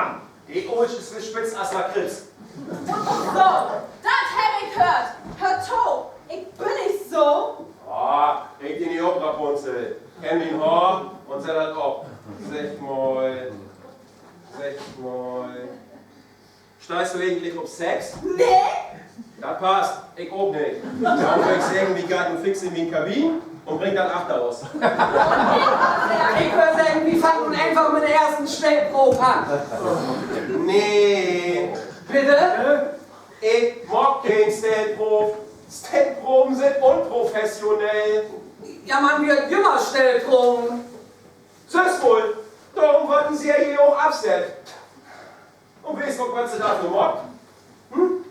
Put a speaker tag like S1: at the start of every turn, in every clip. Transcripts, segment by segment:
S1: Mann, die oldste Spitz als Lakritz.
S2: So, das hab ich gehört. Hör zu, ich bin nicht so.
S1: Ah, ich in die Obrapunzel. Kenn den Haar und set das ab. Sech mal. Stehst du eigentlich auf Sex?
S2: Nee?
S1: Das passt, ich auch nicht. Darum will ich sagen, wie Garten fix in die Kabine und bring dann Achter aus.
S3: Ich würde sagen, wir fangen einfach mit der ersten Stellprobe an.
S1: Nee.
S3: Bitte?
S1: Ich mag kein Stellprobe. Stellproben sind unprofessionell.
S3: Ja, man wird immer Stellproben.
S1: Süß wohl. Darum wird die Serie auch absetzt. Und weißt du, was sie dafür macht? Hm?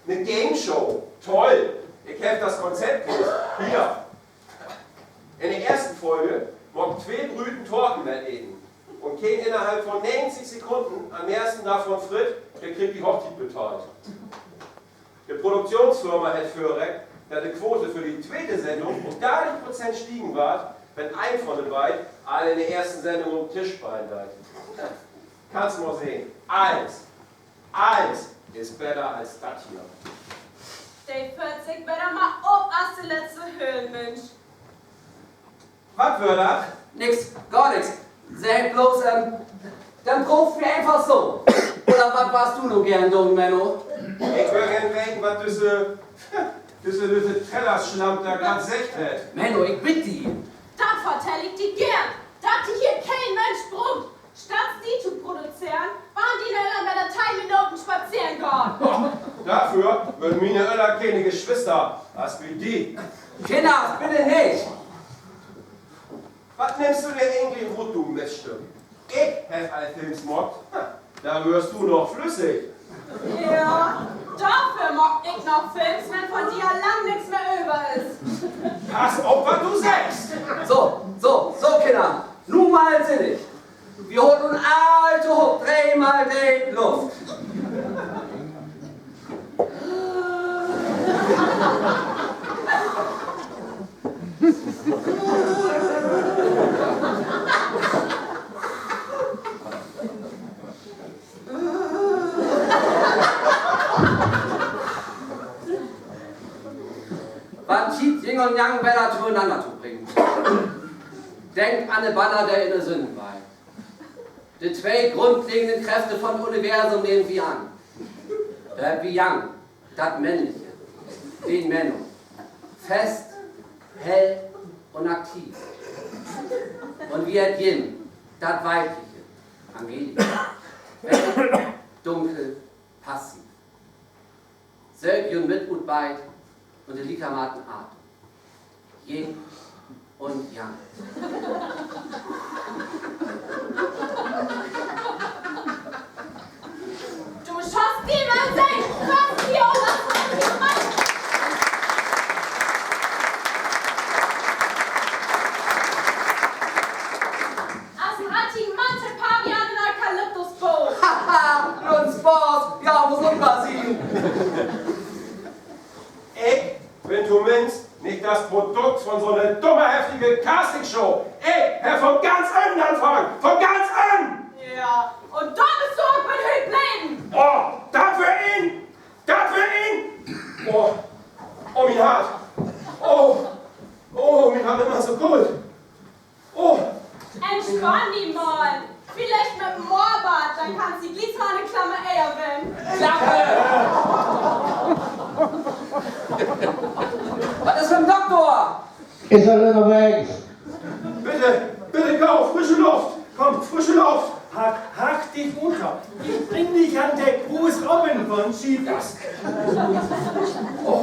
S1: Eine Game Show. Toll. Ich helfe das Konzept nicht. Hier. In der ersten Folge mag 2 Brüten Torten eten. Und kein innerhalb von 90 Sekunden am ersten davon fritt, der kriegt die Hochzeit bezahlt. Die Produktionsfirma hat vorgerechnet, dass die Quote für die zweite Sendung um 30% stiegen war, wenn ein von den beiden alle in der ersten Sendung um Tisch fallen hat. Kannst du mal sehen. Eins ist besser als das hier.
S2: Der 40 besser mal ob als der letzte Höhlenmensch.
S1: Was wird das?
S3: Nix, gar nix. Sag bloß, dann proben wir einfach so. Oder was warst du noch gern, dumm Menno?
S1: Ich will gerne wissen, was diese Tellerschlamp da gerade sagt hat.
S3: Menno, ich bitte dich.
S2: Das vertell ich dir gern. Dass die hier kein Mensch brummt. Statt die zu produzieren, waren die Öller mit der 3 Minuten spazieren gegangen.
S1: Dafür würden meine Öller keine Geschwister als wie die.
S3: Kinder, bitte nicht.
S1: Was nimmst du dir eigentlich rot, du Miststück? Ich hab all Films mockt. Da wirst du noch flüssig.
S2: Ja, dafür mag ich noch Films, wenn von dir lang nichts mehr über ist.
S1: Pass auf, was du sagst!
S3: So, Kinder. Nun mal sinnig. Wir holen nun alte hoch, dreimal die Luft. Was schiebt Yin und Yang besser zueinander zu bringen? Denkt an den Banner der in der Sünden bei. Die 2 grundlegenden Kräfte vom Universum nehmen wir an. Der Yang, das Männliche, den Menno. Fest, hell und aktiv. Und wir Yin, das Weibliche, Angelika. Hell, dunkel, passiv. Selbion mit und beid und die Likamaten Art. Yin und Yang.
S2: Du schaffst niemals sein! Was hier und das Asrati-Mante Pavian in Eukalyptusboot!
S3: Haha, nur ein Spaß, ja, muss unpassieren.
S1: Ich bin zumindest nicht das Produkt von so einer dummerheftigen Castingshow. Ich hab von ganz unten anfangen! Von ganz unten!
S2: Ja, und da bist du auch mit Hüt bleiben!
S1: Oh, das für ihn! Das für ihn! Oh, mein Hart! Oh, mein Hart immer so gut! Oh!
S2: Entspann die mal! Vielleicht mit dem Moorbad, dann kannst du gleich mal eine Klammer Eier werden.
S3: Was ist mit dem Doktor?
S4: Ist er denn weg?
S1: Bitte go, frische Luft! Komm, frische Luft!
S5: Hack dich unter. Ich bring dich an der Gruß oben von Skidask.
S3: Oh,